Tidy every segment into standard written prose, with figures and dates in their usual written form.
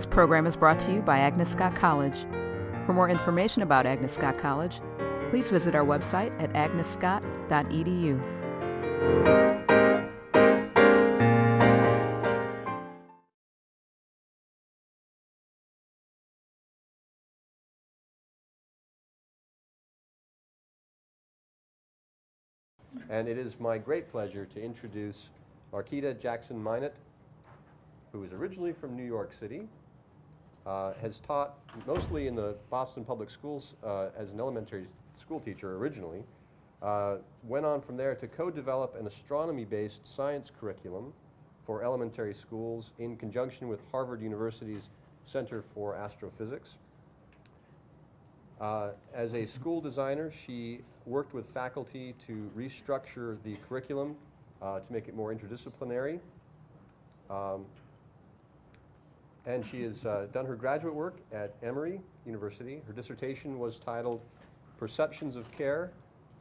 program is brought to you by Agnes Scott College. For more information about Agnes Scott College, please visit our website at agnesscott.edu. And it is my great pleasure to introduce Marquita Jackson-Minot, who is originally from New York City, has taught mostly in the Boston Public Schools as an elementary school teacher originally, went on from there to co-develop an astronomy-based science curriculum for elementary schools in conjunction with Harvard University's Center for Astrophysics. As a school designer, she worked with faculty to restructure the curriculum to make it more interdisciplinary. And she has done her graduate work at Emory University. Her dissertation was titled Perceptions of Care,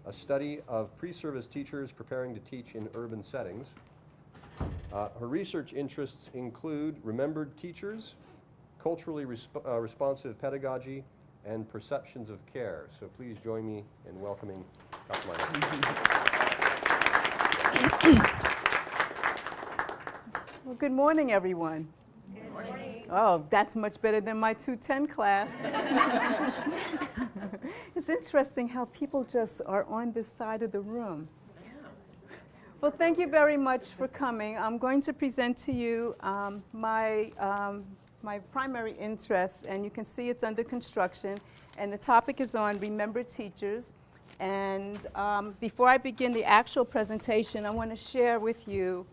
a study of pre-service teachers preparing to teach in urban settings. Her research interests include remembered teachers, culturally responsive pedagogy, and perceptions of care. So please join me in welcoming Dr. Minot. Well, good morning, everyone. Good morning. Oh, that's much better than my 210 class. It's interesting how people just are on this side of the room. Well, thank you very much for coming. I'm going to present to you my primary interest, and you can see it's under construction, and the topic is on remembered teachers. And before I begin the actual presentation, I want to share with you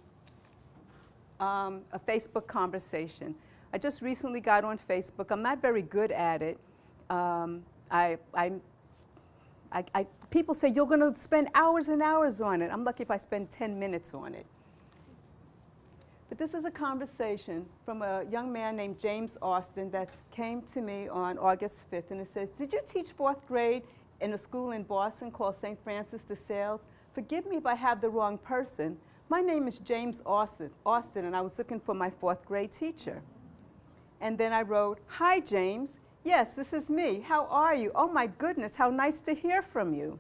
a Facebook conversation. I just recently got on Facebook. I'm not very good at it. People say, you're going to spend hours and hours on it. I'm lucky if I spend 10 minutes on it. But this is a conversation from a young man named James Austin that came to me on August 5th, and it says, did you teach 4th grade in a school in Boston called St. Francis de Sales? Forgive me if I have the wrong person. My name is James Austin, and I was looking for my 4th grade teacher. And then I wrote, hi, James. Yes, this is me. How are you? Oh, my goodness, how nice to hear from you.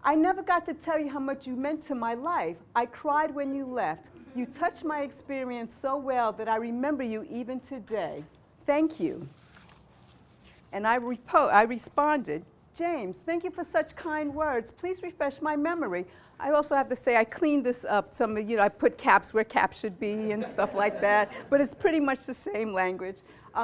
I never got to tell you how much you meant to my life. I cried when you left. You touched my experience so well that I remember you even today. Thank you. And I responded, James, thank you for such kind words. Please refresh my memory. I also have to say I cleaned this up. I put caps where caps should be and stuff like that, but it's pretty much the same language.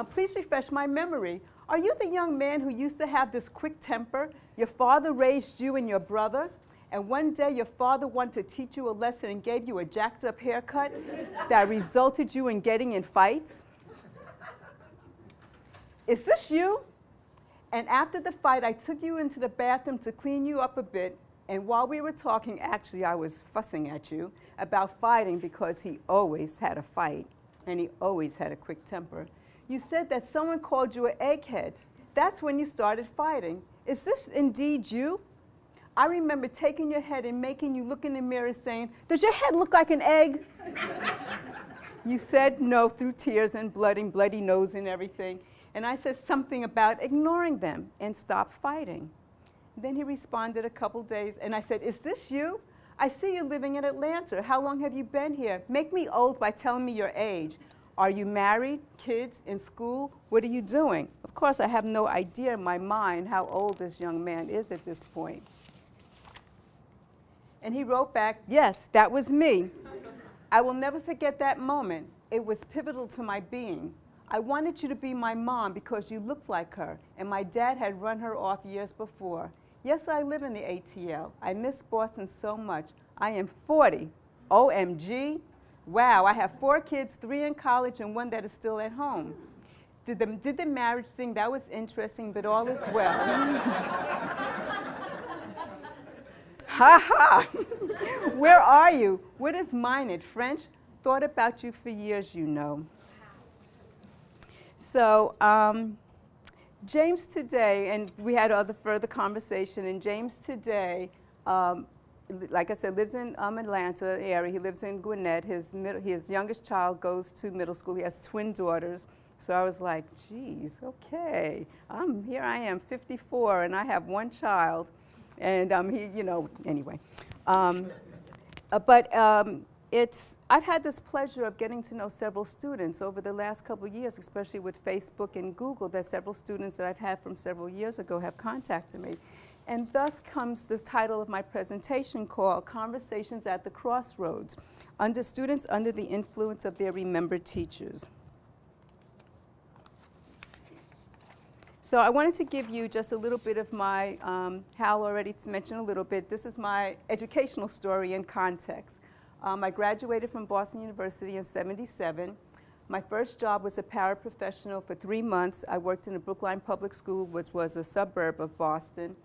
Please refresh my memory. Are you the young man who used to have this quick temper? Your father raised you and your brother, and one day your father wanted to teach you a lesson and gave you a jacked up haircut that resulted you in getting in fights? Is this you? And after the fight, I took you into the bathroom to clean you up a bit, and while we were talking, actually I was fussing at you about fighting because he always had a fight, and he always had a quick temper. You said that someone called you an egghead. That's when you started fighting. Is this indeed you? I remember taking your head and making you look in the mirror saying, does your head look like an egg? You said no through tears and blood and bloody nose and everything. And I said something about ignoring them and stop fighting. Then he responded a couple days, and I said, is this you? I see you living in Atlanta. How long have you been here? Make me old by telling me your age. Are you married, kids, in school? What are you doing? Of course, I have no idea in my mind how old this young man is at this point. And he wrote back, yes, that was me. I will never forget that moment. It was pivotal to my being. I wanted you to be my mom because you looked like her, and my dad had run her off years before. Yes, I live in the ATL. I miss Boston so much. I am 40. OMG. Wow, I have 4 kids, 3 in college and 1 that is still at home. Did the marriage thing, that was interesting, but all is well. Ha ha! Where are you? What is mine? French? Thought about you for years, you know. So James today, and we had other further conversation, and James today like I said, lives in Atlanta area. He lives in Gwinnett. His youngest child goes to middle school. He has twin daughters. So I was like, geez, okay, here I am, 54, and I have one child. And anyway. I've had this pleasure of getting to know several students over the last couple of years, especially with Facebook and Google, that several students that I've had from several years ago have contacted me. And thus comes the title of my presentation called Conversations at the Crossroads, Students Under the Influence of Their Remembered Teachers. So I wanted to give you just a little bit of my, Hal already mentioned a little bit, this is my educational story in context. I graduated from Boston University in '77. My first job was a paraprofessional for 3 months. I worked in the Brookline Public School, which was a suburb of Boston.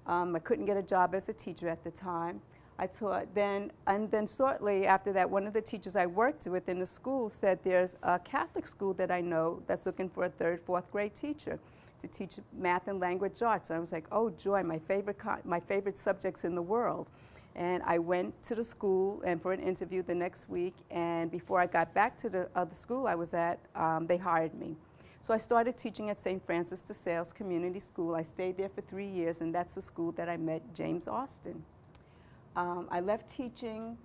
I couldn't get a job as a teacher at the time. I taught then, and then shortly after that, one of the teachers I worked with in the school said there's a Catholic school that I know that's looking for a 3rd, 4th grade teacher to teach math and language arts. And I was like, oh joy, my favorite subjects in the world. And I went to the school and for an interview the next week, and before I got back to the other school I was at, they hired me. So I started teaching at St. Francis de Sales Community School. I stayed there for 3 years, and that's the school that I met James Austin. I left teaching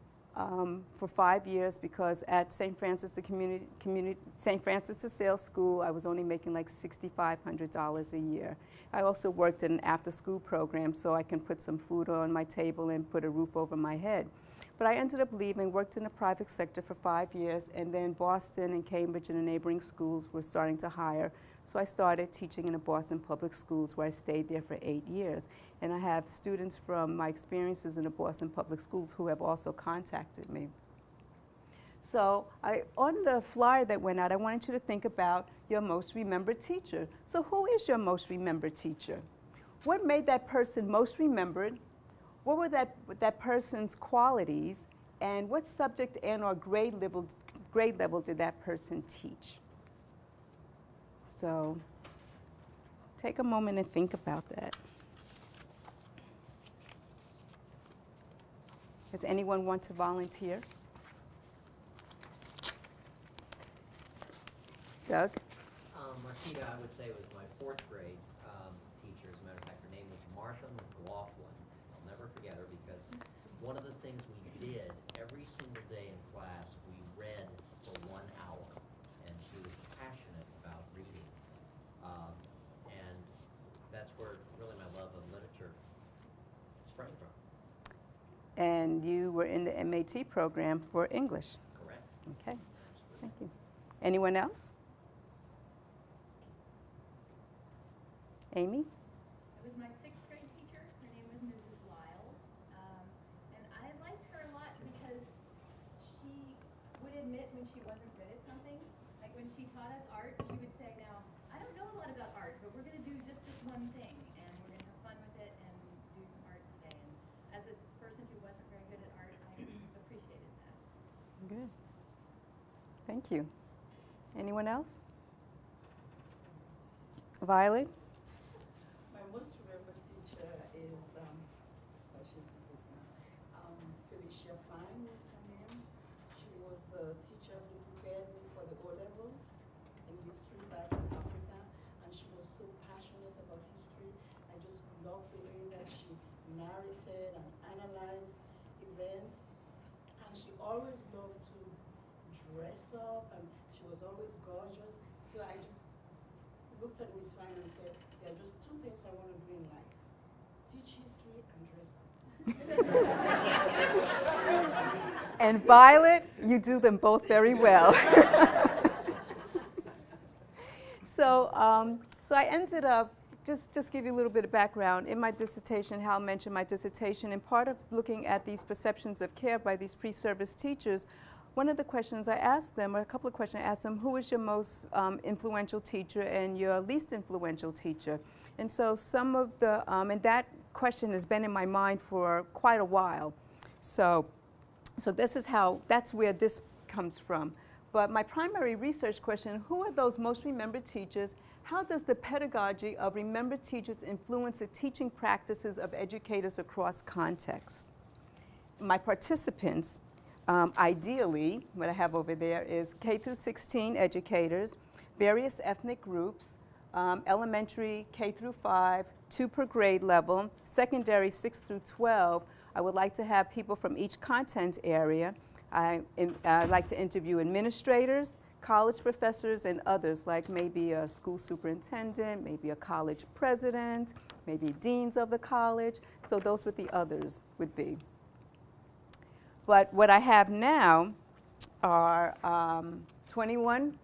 for 5 years because at St. Francis de Sales School I was only making like $6,500 a year. I also worked in an after-school program so I can put some food on my table and put a roof over my head. But I ended up leaving, worked in the private sector for 5 years, and then Boston and Cambridge and the neighboring schools were starting to hire. So I started teaching in the Boston Public Schools, where I stayed there for 8 years. And I have students from my experiences in the Boston Public Schools who have also contacted me. So on the flyer that went out, I wanted you to think about your most remembered teacher. So who is your most remembered teacher? What made that person most remembered? What were that person's qualities? And what subject and or grade level did that person teach? So take a moment and think about that. Does anyone want to volunteer? Doug? Marquita, I would say, was my 4th grade teacher. As a matter of fact, her name was Martha McLaughlin. I'll never forget her because one of the things we did every single day in class, we read for 1 hour. And she was passionate about reading. And that's where really my love of literature sprang from. And you were in the MAT program for English. Correct. Okay, thank you. Anyone else? Amy? It was my 6th grade teacher. Her name was Mrs. Lyle. And I liked her a lot because she would admit when she wasn't good at something. Like when she taught us art, she would say, now, I don't know a lot about art, but we're going to do just this one thing. And we're going to have fun with it and do some art today. And as a person who wasn't very good at art, I appreciated that. Good. Thank you. Anyone else? Violet? My most remembered teacher is, she's deceased now. Felicia Fine was her name. She was the teacher who prepared me for the O-levels in history back in Africa, and she was so passionate about history. I just loved the way that she narrated and analyzed events, and she always loved to dress up, and she was always gorgeous. So I just looked at Miss Fine and said, there are just 2 things I want to do in life: teach history and dress up. And Violet, you do them both very well. So I ended up, just give you a little bit of background. In my dissertation, Hal mentioned my dissertation, and part of looking at these perceptions of care by these pre-service teachers, one of the questions I asked them, or a couple of questions I asked them, who is your most influential teacher and your least influential teacher? And so some of the, and that question has been in my mind for quite a while. So this is that's where this comes from. But my primary research question, who are those most remembered teachers? How does the pedagogy of remembered teachers influence the teaching practices of educators across contexts? my participants, ideally, what I have over there is K through 16 educators, various ethnic groups, elementary K through 5, 2 per grade level, secondary 6 through 12. I would like to have people from each content area. I'd like to interview administrators, college professors, and others, like maybe a school superintendent, maybe a college president, maybe deans of the college. So those what the others would be. But what I have now are 21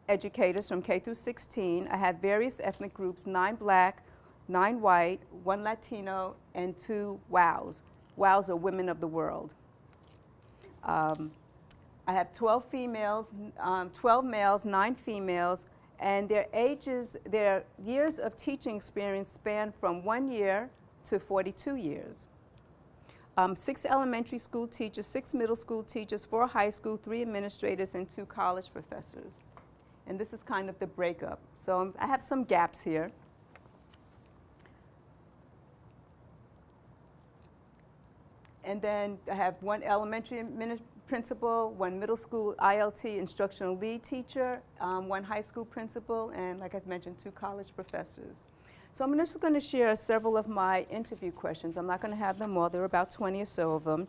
educators from K through 16. I have various ethnic groups, 9 black, 9 white, 1 Latino, and 2 WOWs. WOWs are women of the world. I have 12 females, 12 males, 9 females, and their ages, their years of teaching experience span from 1 year to 42 years. 6 elementary school teachers, 6 middle school teachers, 4 high school, 3 administrators, and 2 college professors. And this is kind of the breakup. So I have some gaps here. And then I have 1 elementary principal, 1 middle school ILT instructional lead teacher, 1 high school principal, and like I mentioned, 2 college professors. So I'm just going to share several of my interview questions. I'm not going to have them all. There are about 20 or so of them.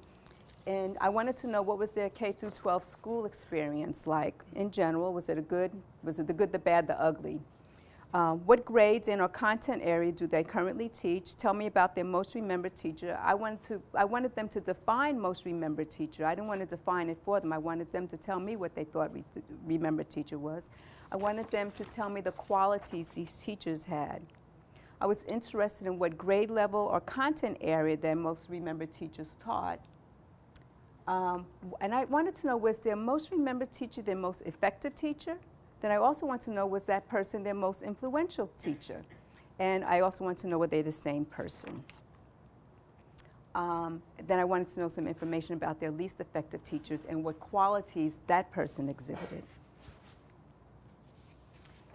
And I wanted to know, what was their K through 12 school experience like in general? Was it the good, the bad, the ugly? What grades and or content area do they currently teach? Tell me about their most remembered teacher. I wanted them to define most remembered teacher. I didn't want to define it for them. I wanted them to tell me what they thought remembered teacher was. I wanted them to tell me the qualities these teachers had. I was interested in what grade level or content area their most remembered teachers taught. And I wanted to know, was their most remembered teacher their most effective teacher? Then I also want to know, was that person their most influential teacher? And I also want to know, were they the same person? Then I wanted to know some information about their least effective teachers and what qualities that person exhibited.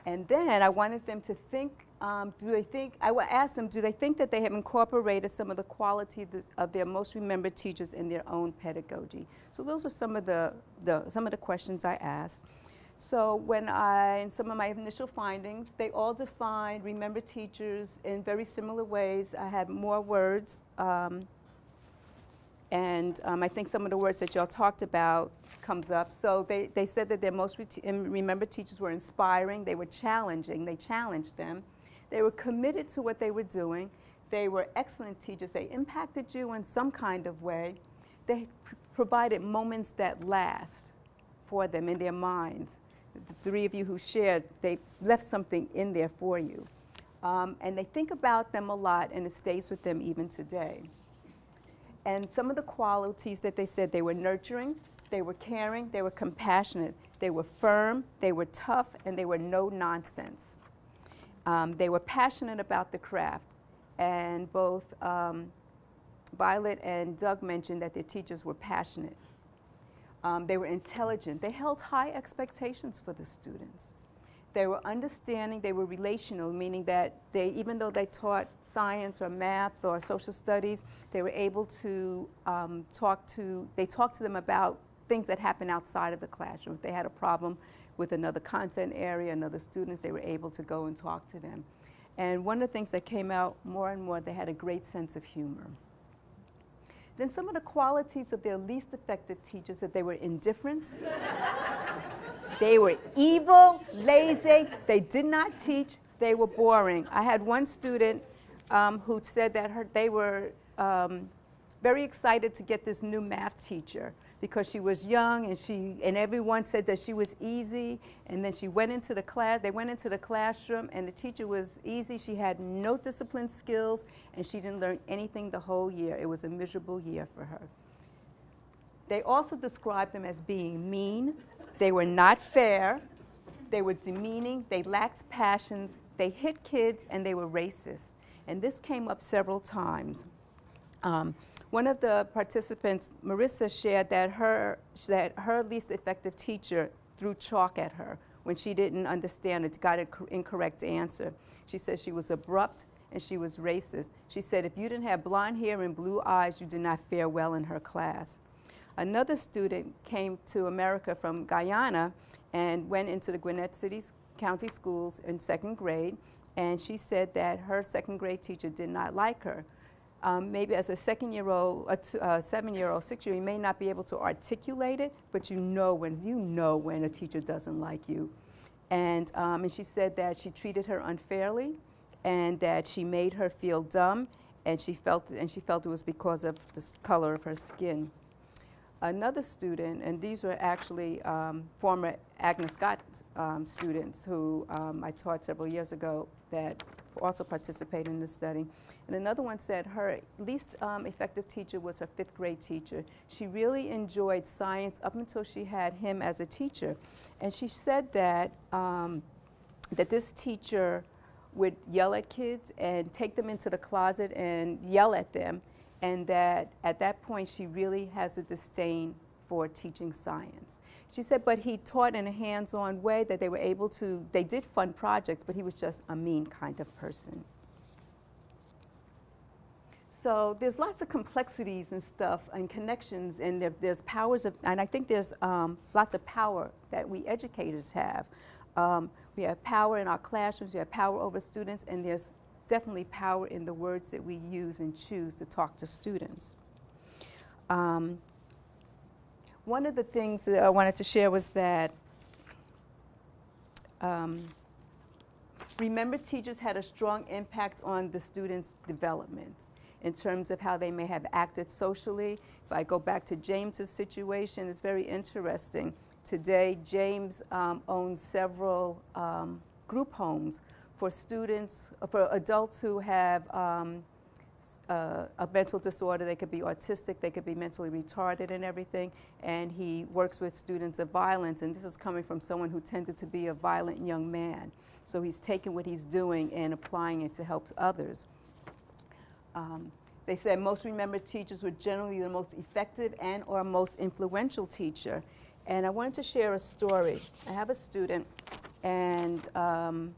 And then I wanted them to think, I asked them, do they think that they have incorporated some of the qualities of their most remembered teachers in their own pedagogy? So those were some of the questions I asked. So in some of my initial findings, they all defined remembered teachers in very similar ways. I had more words, and I think some of the words that y'all talked about comes up. So they said that their most remembered teachers were inspiring, they were challenging, they challenged them. They were committed to what they were doing. They were excellent teachers. They impacted you in some kind of way. They provided moments that last for them in their minds. The 3 of you who shared, they left something in there for you. And they think about them a lot, and it stays with them even today. And some of the qualities that they said, they were nurturing, they were caring, they were compassionate, they were firm, they were tough, and they were no nonsense. They were passionate about the craft. And both Violet and Doug mentioned that their teachers were passionate. They were intelligent. They held high expectations for the students. They were understanding. They were relational, meaning that even though they taught science or math or social studies, they were able to talk to them about things that happen outside of the classroom. If they had a problem with another content area, another students, they were able to go and talk to them. And one of the things that came out more and more, they had a great sense of humor. Then some of the qualities of their least effective teachers, that they were indifferent, they were evil, lazy, they did not teach, they were boring. I had one student who said that they were very excited to get this new math teacher because she was young and everyone said that she was easy, and then they went into the classroom and the teacher was easy. She had no discipline skills and she didn't learn anything the whole year. It was a miserable year for her. They also described them as being mean. They were not fair. They were demeaning. They lacked passions. They hit kids, and they were racist. And this came up several times. One of the participants, Marissa, shared that her least effective teacher threw chalk at her when she didn't understand it, got an incorrect answer. She said she was abrupt and she was racist. She said if you didn't have blonde hair and blue eyes, you did not fare well in her class. Another student came to America from Guyana and went into the Gwinnett City County Schools in 2nd grade, and she said that her 2nd grade teacher did not like her. Maybe as a 2nd-year-old, a 7-year-old, 6-year-old, you may not be able to articulate it, but you know when a teacher doesn't like you. And she said that she treated her unfairly, and that she made her feel dumb, and she felt it was because of the color of her skin. Another student, and these were actually former Agnes Scott students who I taught several years ago that also participated in the study. And another one said her least effective teacher was her 5th grade teacher. She really enjoyed science up until she had him as a teacher. And she said that, that this teacher would yell at kids and take them into the closet and yell at them, and that at that point she really has a disdain for teaching science. She said, but he taught in a hands-on way that they were able to, they did fun projects, but he was just a mean kind of person. So there's lots of complexities and stuff and connections, and there's powers of, and I think there's lots of power that we educators have. We have power in our classrooms, we have power over students, and there's definitely power in the words that we use and choose to talk to students. One of the things that I wanted to share was that remember, teachers had a strong impact on the students' development in terms of how they may have acted socially. If I go back to James's situation, it's very interesting. Today, James owns several group homes for students, for adults who have a mental disorder. They could be autistic, they could be mentally retarded and everything, and he works with students of violence, and this is coming from someone who tended to be a violent young man. So he's taking what he's doing and applying it to help others. They said most remembered teachers were generally the most effective and or most influential teacher. And I wanted to share a story. I have a student, and I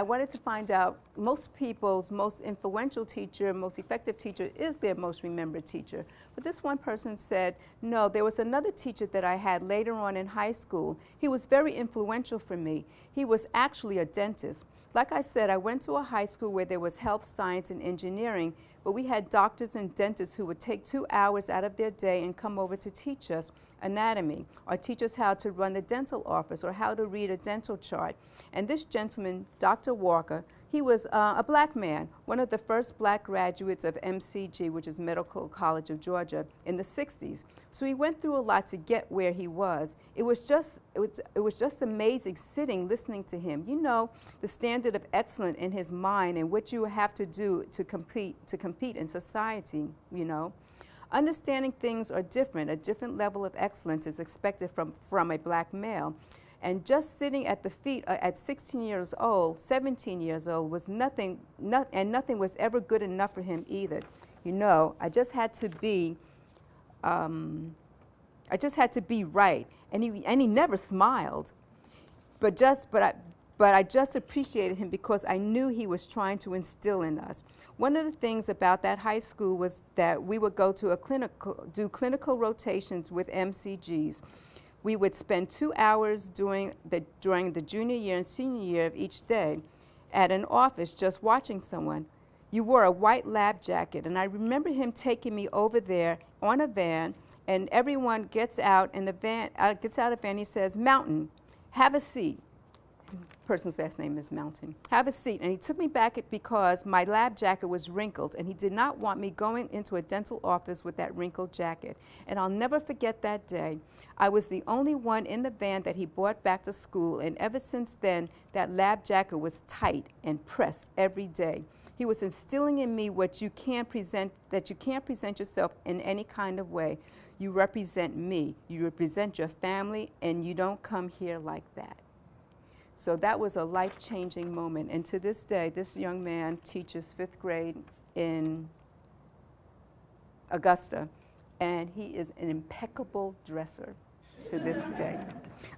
wanted to find out, most people's most influential teacher, most effective teacher is their most remembered teacher. But this one person said, no, there was another teacher that I had later on in high school. He was very influential for me. He was actually a dentist. Like I said, I went to a high school where there was health, science, and engineering, but we had doctors and dentists who would take 2 hours out of their day and come over to teach us anatomy, or teach us how to run the dental office, or how to read a dental chart. And this gentleman, Dr. Walker, he was a black man, one of the first black graduates of MCG, which is Medical College of Georgia, in the 60s. So he went through a lot to get where he was. It was just amazing sitting, listening to him. You know, the standard of excellence in his mind and what you have to do to compete in society, you know. Understanding things are different. A different level of excellence is expected from a black male. And just sitting at the feet at 16 years old, 17 years old, was nothing was ever good enough for him either. You know, I just had to be right. And he never smiled. But I just appreciated him because I knew he was trying to instill in us. One of the things about that high school was that we would go to do clinical rotations with MCGs. We would spend 2 hours during the junior year and senior year of each day at an office just watching someone. You wore a white lab jacket, and I remember him taking me over there on a van, and everyone gets out in the van, he says, "Mountain, have a seat." Person's last name is Mountain. "Have a seat." And he took me back because my lab jacket was wrinkled, and he did not want me going into a dental office with that wrinkled jacket. And I'll never forget that day. I was the only one in the van that he brought back to school, and ever since then, that lab jacket was tight and pressed every day. He was instilling in me that you can't present yourself in any kind of way. You represent me, you represent your family, and you don't come here like that. So that was a life-changing moment. And to this day, this young man teaches 5th grade in Augusta, and he is an impeccable dresser to this day.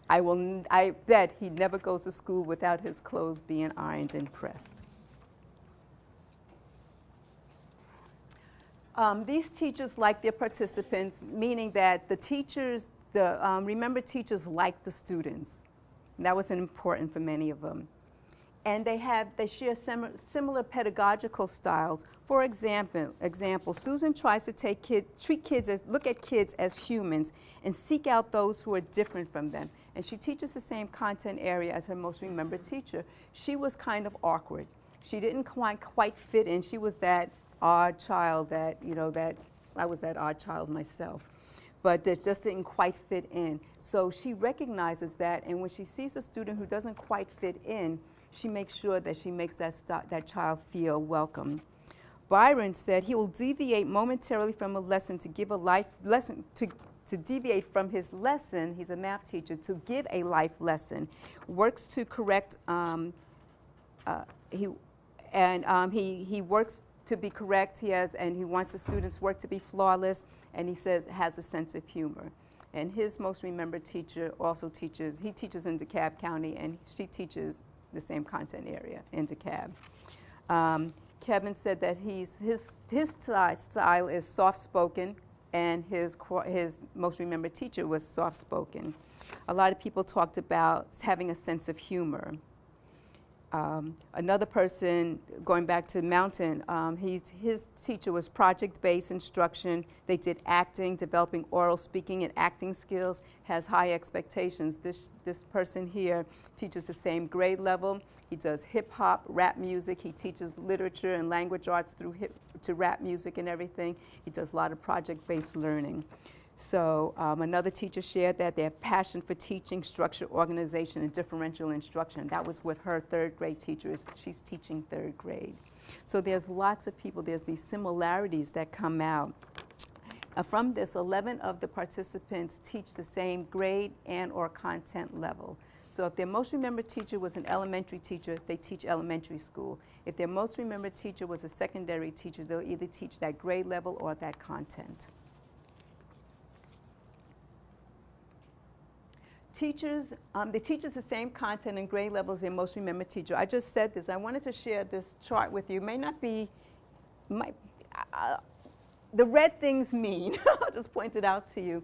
I bet he never goes to school without his clothes being ironed and pressed. These teachers like their participants, meaning that the teachers, remember teachers like the students. And that was important for many of them. And they share similar pedagogical styles. For example, Susan tries to look at kids as humans and seek out those who are different from them. And she teaches the same content area as her most remembered teacher. She was kind of awkward. She didn't quite fit in. She was that odd child that I was that odd child myself. But that just didn't quite fit in. So she recognizes that, and when she sees a student who doesn't quite fit in, she makes sure that she makes that child feel welcome. Byron said he will deviate momentarily from a lesson to give a life lesson, to deviate from his lesson. He's a math teacher, to give a life lesson. Works to correct, he works to be correct, and he wants the students' work to be flawless, and he says has a sense of humor. And his most remembered teacher also teaches in DeKalb County, and she teaches the same content area in DeKalb. Kevin said that his style is soft-spoken, and his most remembered teacher was soft-spoken. A lot of people talked about having a sense of humor. Another person, going back to Mountain, his teacher was project-based instruction. They did acting, developing oral speaking and acting skills, has high expectations. This person here teaches the same grade level. He does hip-hop, rap music. He teaches literature and language arts to rap music and everything. He does a lot of project-based learning. So another teacher shared that they have passion for teaching, structure, organization, and differential instruction. That was what her third grade teacher is. She's teaching third grade. So there's lots of people, there's these similarities that come out. From this, 11 of the participants teach the same grade and or content level. So if their most remembered teacher was an elementary teacher, they teach elementary school. If their most remembered teacher was a secondary teacher, they'll either teach that grade level or that content. Teachers, they teach the same content and grade levels as their most remembered teacher. I just said this. I wanted to share this chart with you. It may not be, the red things mean. I'll just point it out to you.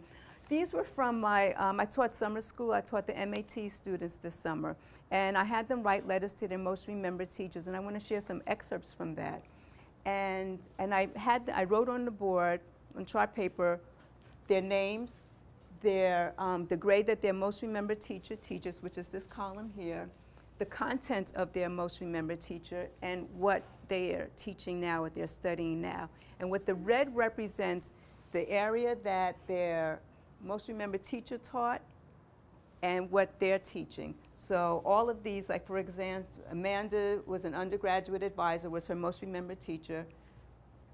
These were from I taught summer school. I taught the MAT students this summer. And I had them write letters to their most remembered teachers. And I want to share some excerpts from that. And I wrote on the board, on chart paper, their names, the grade that their most remembered teacher teaches, which is this column here, the content of their most remembered teacher, and what they are teaching now, what they're studying now. And what the red represents, the area that their most remembered teacher taught and what they're teaching. So all of these, like for example, Amanda was an undergraduate advisor, was her most remembered teacher,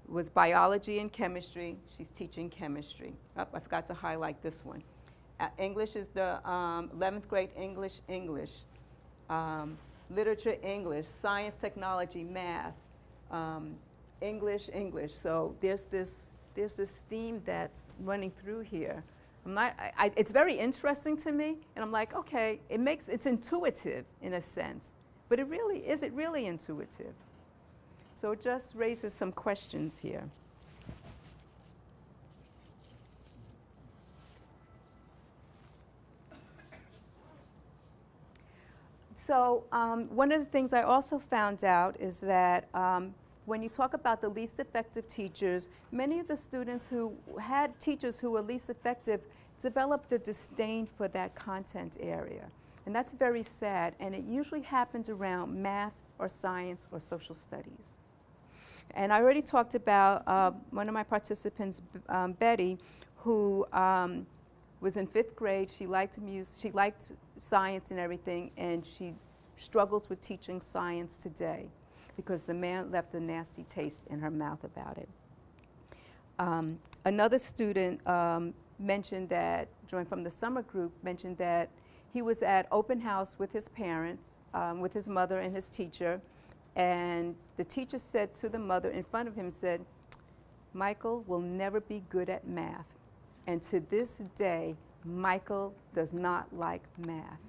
was biology and chemistry. She's teaching chemistry. Oh, I forgot to highlight this one. English is the 11th grade English. Literature, English. Science, technology, math. English. So there's this theme that's running through here. It's very interesting to me, and I'm like, okay, it's intuitive in a sense, but is it really intuitive? So it just raises some questions here. So one of the things I also found out is that when you talk about the least effective teachers, many of the students who had teachers who were least effective developed a disdain for that content area. And that's very sad, and it usually happens around math or science or social studies. And I already talked about one of my participants, Betty, who was in 5th grade. She liked music, she liked science and everything, and she struggles with teaching science today because the man left a nasty taste in her mouth about it. Another student mentioned that, joined from the summer group, mentioned that he was at open house with his parents, with his mother and his teacher, and the teacher said to the mother in front of him, said, "Michael will never be good at math." And to this day, Michael does not like math.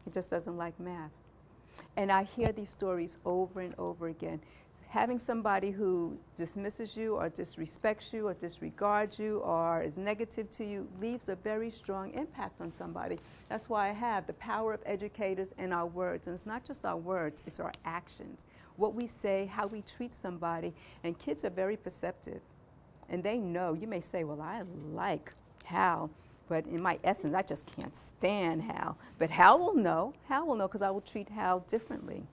He just doesn't like math. And I hear these stories over and over again. having somebody who dismisses you or disrespects you or disregards you or is negative to you leaves a very strong impact on somebody. That's why I have the power of educators and our words. And it's not just our words, it's our actions. What we say, how we treat somebody. And kids are very perceptive. And they know. You may say, well, I like Hal, but in my essence, I just can't stand Hal. But Hal will know. Hal will know because I will treat Hal differently.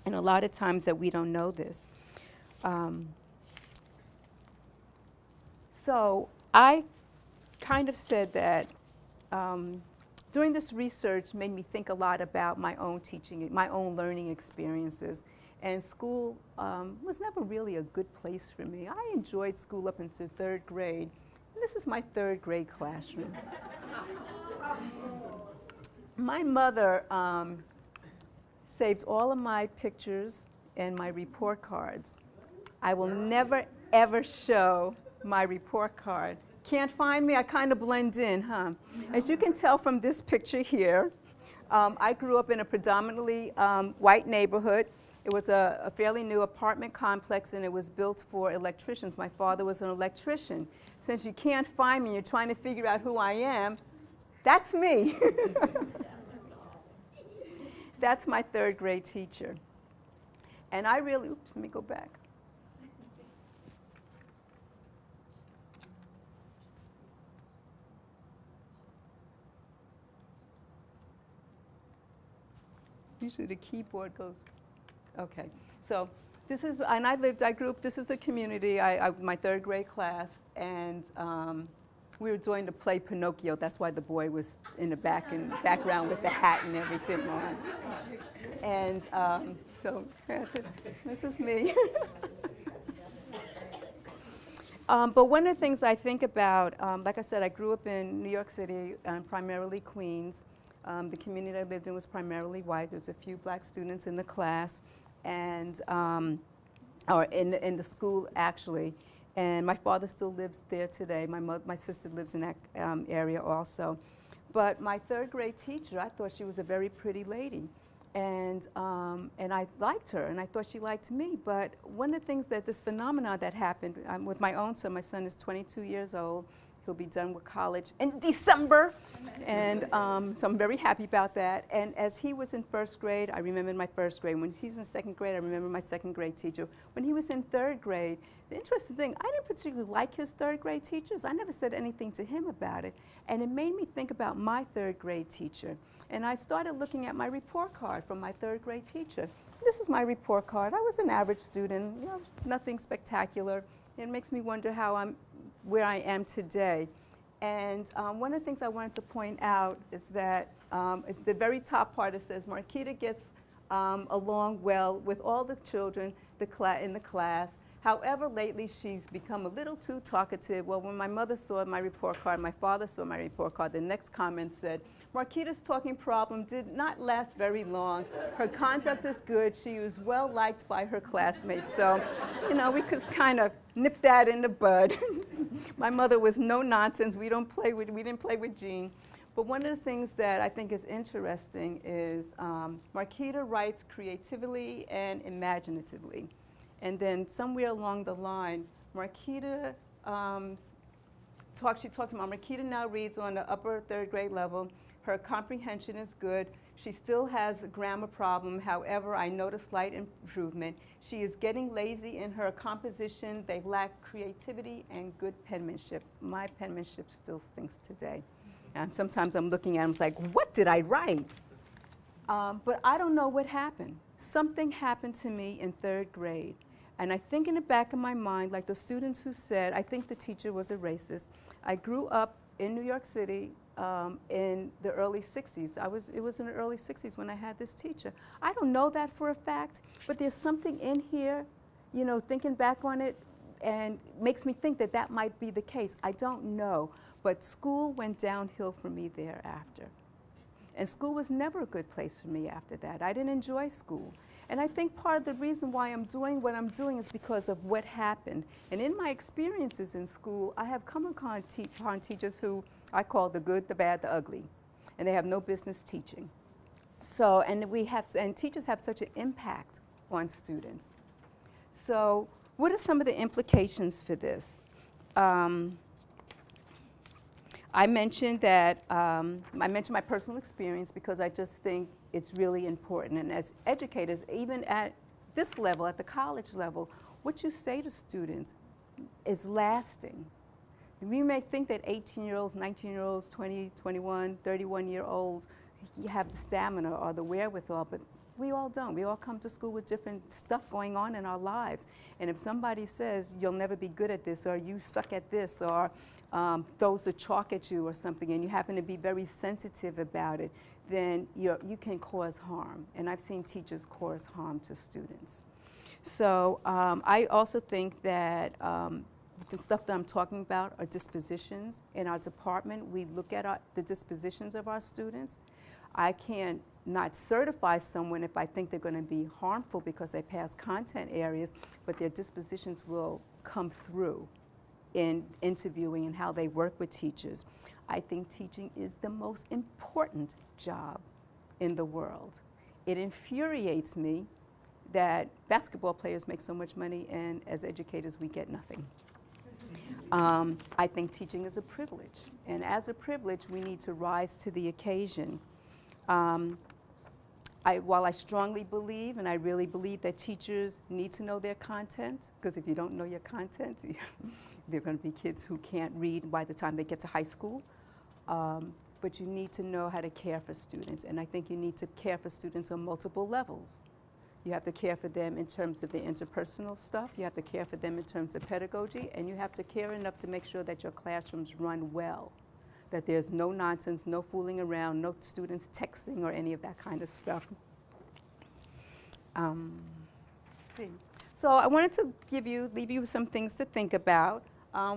And a lot of times that we don't know this. So I kind of said that doing this research made me think a lot about my own teaching, my own learning experiences. And school was never really a good place for me. I enjoyed school up into 3rd grade. And this is my 3rd grade classroom. My mother saved all of my pictures and my report cards. I will never, ever show my report card. Can't find me? I kind of blend in, huh? As you can tell from this picture here, I grew up in a predominantly white neighborhood. It was a fairly new apartment complex, and it was built for electricians. My father was an electrician. Since you can't find me, you're trying to figure out who I am, that's me. That's my 3rd grade teacher. And I really, oops, let me go back. Usually the keyboard goes, okay. So this is, and I grew up, this is a community, my 3rd grade class, and we were doing the play Pinocchio. That's why the boy was in the background with the hat and everything on. And so this is me. But one of the things I think about, like I said, I grew up in New York City, primarily Queens. The community I lived in was primarily white. There's a few black students in the class, and or in the school actually. And my father still lives there today. My sister lives in that area also. But my 3rd grade teacher, I thought she was a very pretty lady. And I liked her, and I thought she liked me. But one of the things that this phenomenon that happened with my own son, my son is 22 years old. He'll be done with college in December. And so I'm very happy about that. And as he was in 1st grade, I remember my 1st grade. When he's in 2nd grade, I remember my 2nd grade teacher. When he was in 3rd grade, the interesting thing, I didn't particularly like his 3rd grade teachers. I never said anything to him about it. And it made me think about my 3rd grade teacher. And I started looking at my report card from my 3rd grade teacher. This is my report card. I was an average student, you know, nothing spectacular. It makes me wonder how where I am today. And one of the things I wanted to point out is that at the very top part it says, Marquita gets along well with all the children in the class. However, lately she's become a little too talkative. Well, when my mother saw my report card, my father saw my report card, the next comment said, Marquita's talking problem did not last very long. Her conduct is good. She was well liked by her classmates. So, you know, we could kind of nip that in the bud. My mother was no nonsense. We didn't play with Jean. But one of the things that I think is interesting is Marquita writes creatively and imaginatively. And then somewhere along the line, Marquita she talks about Marquita now reads on the upper 3rd grade level. Her comprehension is good. She still has a grammar problem. However, I notice slight improvement. She is getting lazy in her composition. They lack creativity and good penmanship. My penmanship still stinks today. And sometimes I'm looking at them, it's like, what did I write? But I don't know what happened. Something happened to me in 3rd grade. And I think in the back of my mind, like the students who said, I think the teacher was a racist. I grew up in New York City in the early 60s. It was in the early 60s when I had this teacher. I don't know that for a fact, but there's something in here, you know, thinking back on it, and makes me think that that might be the case. I don't know, but school went downhill for me thereafter. And school was never a good place for me after that. I didn't enjoy school. And I think part of the reason why I'm doing what I'm doing is because of what happened. And in my experiences in school, I have come upon teachers who I call the good, the bad, the ugly. And they have no business teaching. So, and teachers have such an impact on students. So what are some of the implications for this? I mentioned that, I mentioned my personal experience because I just think it's really important. And as educators, even at this level, at the college level, what you say to students is lasting. We may think that 18-year-olds, 19-year-olds, 20, 21, 31-year-olds have the stamina or the wherewithal, but we all don't. We all come to school with different stuff going on in our lives. And if somebody says, you'll never be good at this, or you suck at this, or throws a chalk at you or something, and you happen to be very sensitive about it, then you can cause harm. And I've seen teachers cause harm to students. So I also think that the stuff that I'm talking about are dispositions. In our department, we look at the dispositions of our students. I can't not certify someone if I think they're going to be harmful because they pass content areas, but their dispositions will come through in interviewing and how they work with teachers. I think teaching is the most important job in the world. It infuriates me that basketball players make so much money and as educators we get nothing. I think teaching is a privilege, and as a privilege we need to rise to the occasion. While I strongly believe, and I really believe that teachers need to know their content, because if you don't know your content, there are going to be kids who can't read by the time they get to high school. But you need to know how to care for students, and I think you need to care for students on multiple levels. You have to care for them in terms of the interpersonal stuff, you have to care for them in terms of pedagogy, and you have to care enough to make sure that your classrooms run well, that there's no nonsense, no fooling around, no students texting or any of that kind of stuff. So I wanted to leave you with some things to think about.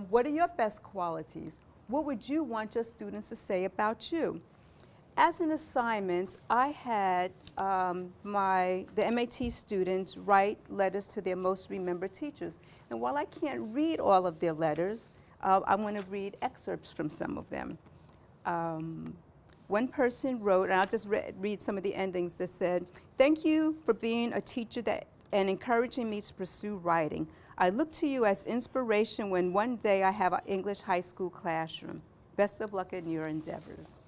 What are your best qualities? What would you want your students to say about you? As an assignment, I had the MAT students write letters to their most remembered teachers. And while I can't read all of their letters, I'm going to read excerpts from some of them. One person wrote, and I'll just read some of the endings that said, "Thank you for being a teacher and encouraging me to pursue writing. I look to you as inspiration when one day I have an English high school classroom. Best of luck in your endeavors."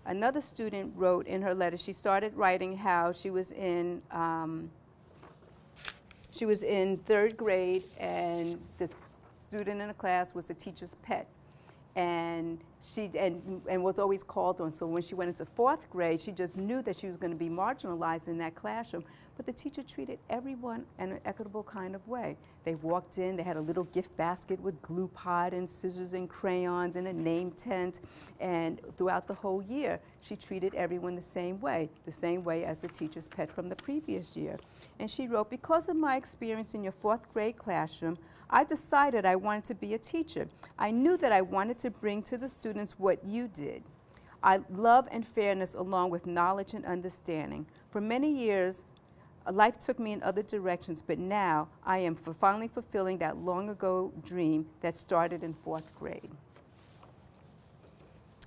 Another student wrote in her letter, she started writing how she was in 3rd grade, and this student in the class was the teacher's pet. And she was always called on. So when she went into 4th grade, she just knew that she was going to be marginalized in that classroom. But the teacher treated everyone in an equitable kind of way. They walked in, they had a little gift basket with glue pot and scissors and crayons and a name tent. And throughout the whole year, she treated everyone the same way as the teacher's pet from the previous year. And she wrote, "Because of my experience in your 4th grade classroom, I decided I wanted to be a teacher. I knew that I wanted to bring to the students what you did. Love and fairness along with knowledge and understanding. For many years, life took me in other directions, but now I am finally fulfilling that long ago dream that started in 4th grade."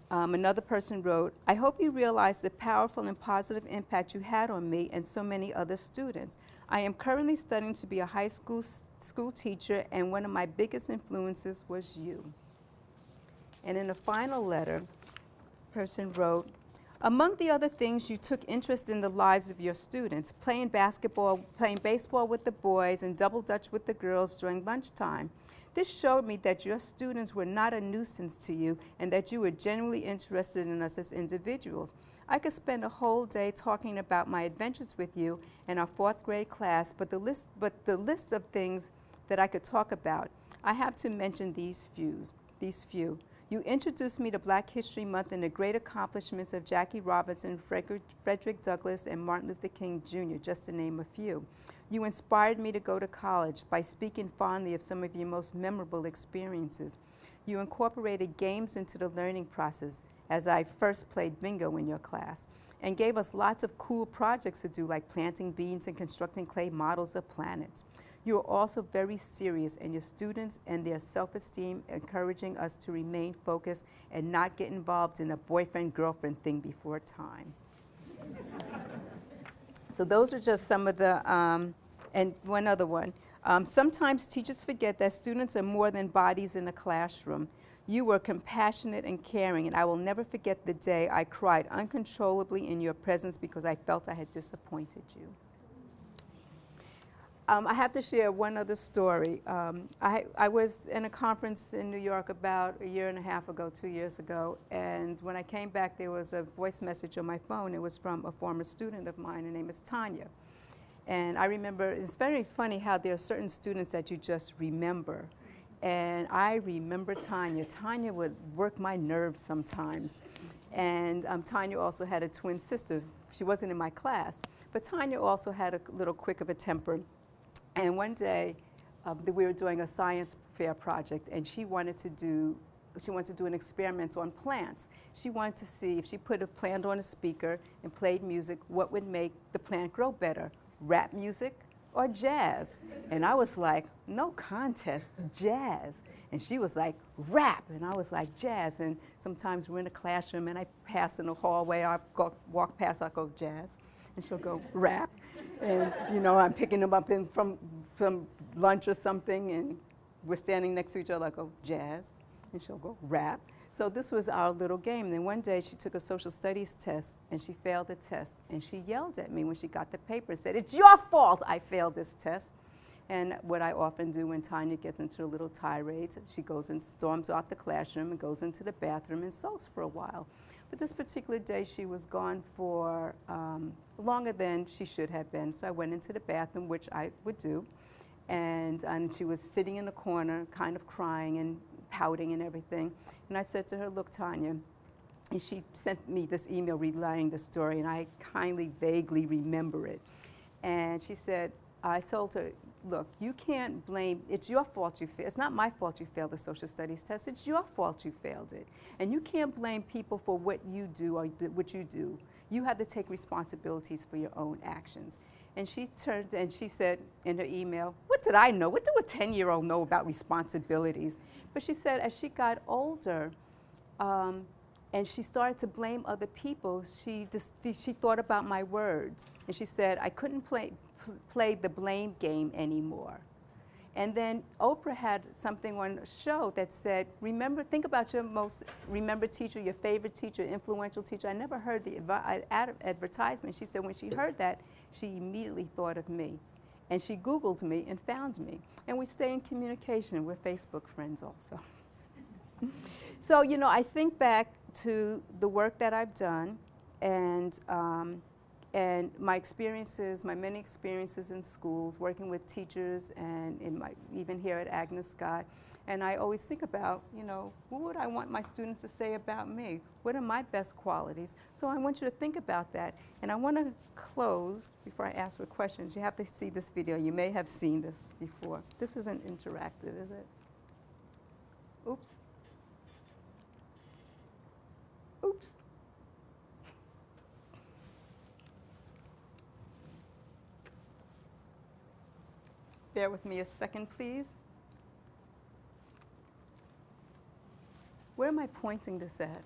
Another person wrote, "I hope you realize the powerful and positive impact you had on me and so many other students. I am currently studying to be a high school teacher, and one of my biggest influences was you." And in the final letter, person wrote, "Among the other things, you took interest in the lives of your students, playing baseball with the boys and double dutch with the girls during lunchtime. This showed me that your students were not a nuisance to you and that you were genuinely interested in us as individuals. I could spend a whole day talking about my adventures with you in our 4th grade class, but the list of things that I could talk about, I have to mention these few. You introduced me to Black History Month and the great accomplishments of Jackie Robinson, Frederick Douglass, and Martin Luther King Jr., just to name a few. You inspired me to go to college by speaking fondly of some of your most memorable experiences. You incorporated games into the learning process, as I first played bingo in your class, and gave us lots of cool projects to do, like planting beans and constructing clay models of planets. You are also very serious in your students and their self-esteem, encouraging us to remain focused and not get involved in a boyfriend-girlfriend thing before time." So those are just some of the, and one other one. Sometimes teachers forget that students are more than bodies in a classroom. You were compassionate and caring, and I will never forget the day I cried uncontrollably in your presence because I felt I had disappointed you. I have to share one other story. I was in a conference in New York about a year and a half ago, 2 years ago, and when I came back, there was a voice message on my phone. It was from a former student of mine. Her name is Tanya. And I remember, it's very funny how there are certain students that you just remember. And I remember Tanya. Tanya would work my nerves sometimes. And Tanya also had a twin sister. She wasn't in my class, but Tanya also had a little quick of a temper. And one day, we were doing a science fair project, and she wanted to do an experiment on plants. She wanted to see if she put a plant on a speaker and played music, what would make the plant grow better, rap music or jazz? And I was like, no contest, jazz. And she was like, rap, and I was like, jazz. And sometimes we're in a classroom, and I pass in the hallway, walk past, I go, jazz, and she'll go, rap. And, you know, I'm picking them up from lunch or something, and we're standing next to each other, I go, jazz, and she'll go, rap. So this was our little game. And then one day she took a social studies test, and she failed the test, and she yelled at me when she got the paper and said, it's your fault I failed this test. And what I often do when Tanya gets into a little tirade, she goes and storms out the classroom and goes into the bathroom and sulks for a while. But this particular day, she was gone for longer than she should have been. So I went into the bathroom, which I would do, and she was sitting in the corner, kind of crying and pouting and everything. And I said to her, look, Tanya, and she sent me this email relaying the story, and I kindly, vaguely remember it. And she said, I told her, look, you can't blame, it's your fault you failed. It's not my fault you failed the social studies test, it's your fault you failed it. And you can't blame people for what you do or what you do. You have to take responsibilities for your own actions. And she turned and she said in her email, what did I know? What do a 10-year-old know about responsibilities? But she said as she got older, and she started to blame other people, she thought about my words. And she said, I couldn't play the blame game anymore. And then Oprah had something on a show that said, think about your most remembered teacher, your favorite teacher, influential teacher. I never heard the advertisement. She said when she heard that, she immediately thought of me. And she Googled me and found me. And we stay in communication. We're Facebook friends also. So, you know, I think back to the work that I've done and my experiences, my many experiences in schools, working with teachers and even here at Agnes Scott. And I always think about, you know, what would I want my students to say about me? What are my best qualities? So I want you to think about that. And I want to close, before I ask for questions, you have to see this video. You may have seen this before. This isn't interactive, is it? Oops. Oops. Bear with me a second, please. Where am I pointing this at?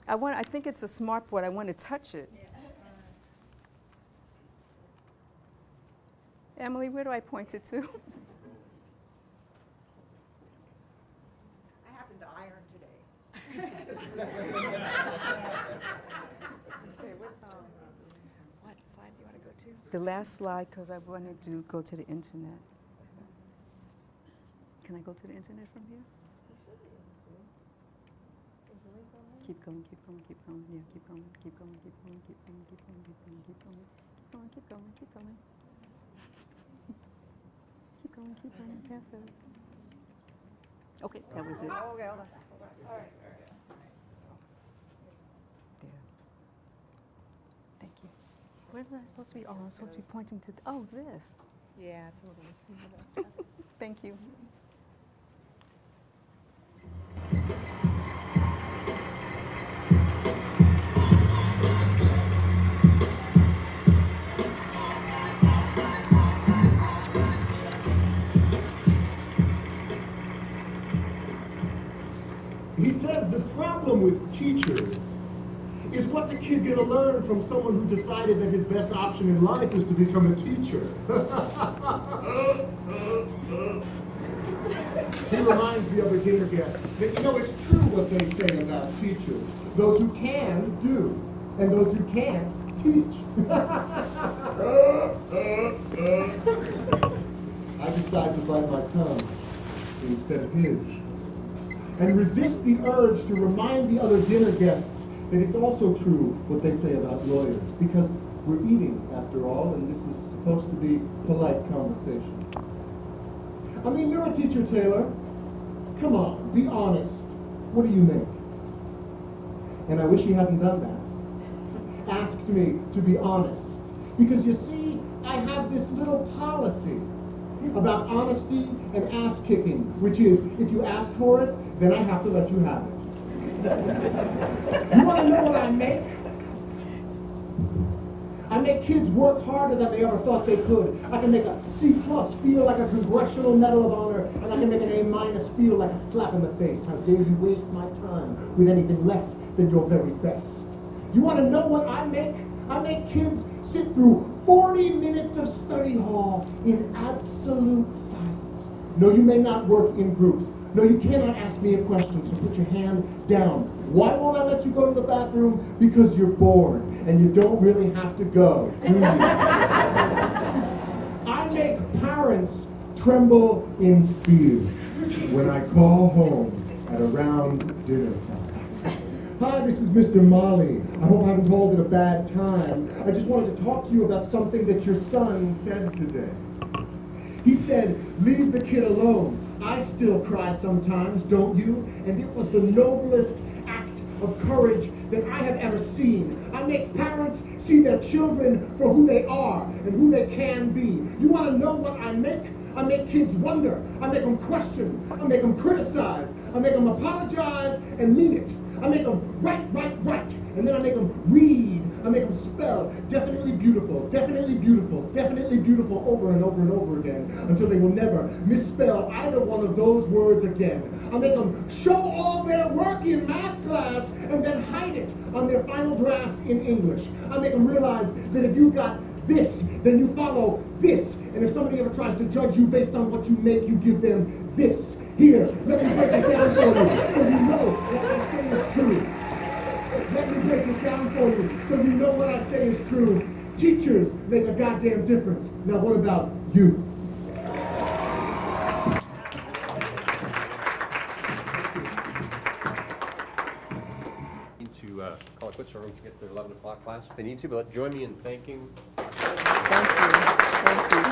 I think it's a smart board. I want to touch it. Emily, where do I point it to? I happened to iron today. What slide do you want to go to? The last slide, because I wanted to go to the internet. Can I go to the internet from here? Keep going, keep going, keep going. Yeah, keep going, keep going, keep going, keep going, keep going, keep going, keep going, keep going, keep going, keep going. Keep going, keep going, pass those. Okay, that was it. Oh, okay, hold on. All right. There. Thank you. Where was I supposed to be? Oh, I'm supposed to be pointing to, this. Yeah, it's a little similar. Thank you. He says the problem with teachers is what's a kid gonna learn from someone who decided that his best option in life is to become a teacher? He reminds the other dinner guests that, you know, it's true what they say about teachers. Those who can do, and those who can't teach. I decide to bite my tongue instead of his, and resist the urge to remind the other dinner guests that it's also true what they say about lawyers, because we're eating, after all, and this is supposed to be polite conversation. I mean, you're a teacher, Taylor. Come on, be honest. What do you make? And I wish he hadn't done that. Asked me to be honest. Because you see, I have this little policy about honesty and ass-kicking, which is, if you ask for it, then I have to let you have it. You want to know what I make? I make kids work harder than they ever thought they could. I can make a C+ feel like a Congressional Medal of Honor, and I can make an A- feel like a slap in the face. How dare you waste my time with anything less than your very best? You want to know what I make? I make kids sit through 40 minutes of study hall in absolute silence. No, you may not work in groups. No, you cannot ask me a question, so put your hand down. Why won't I let you go to the bathroom? Because you're bored, and you don't really have to go, do you? I make parents tremble in fear when I call home at around dinner time. Hi, this is Mr. Molly. I hope I haven't called it a bad time. I just wanted to talk to you about something that your son said today. He said, leave the kid alone. I still cry sometimes, don't you? And it was the noblest act of courage that I have ever seen. I make parents see their children for who they are and who they can be. You want to know what I make? I make kids wonder. I make them question. I make them criticize. I make them apologize and mean it. I make them write. And then I make them read. I make them spell definitely beautiful, definitely beautiful, definitely beautiful over and over and over again until they will never misspell either one of those words again. I make them show all their work in math class and then hide it on their final drafts in English. I make them realize that if you've got this, then you follow this. And if somebody ever tries to judge you based on what you make, you give them this. Here, let me break it down for you so you know what I say is true. Let me break it down for you so you know what I say is true. Teachers make a goddamn difference. Now what about you? To call it quits or get their 11 o'clock class if they need to, but join me in thanking. Thank you. Thank you.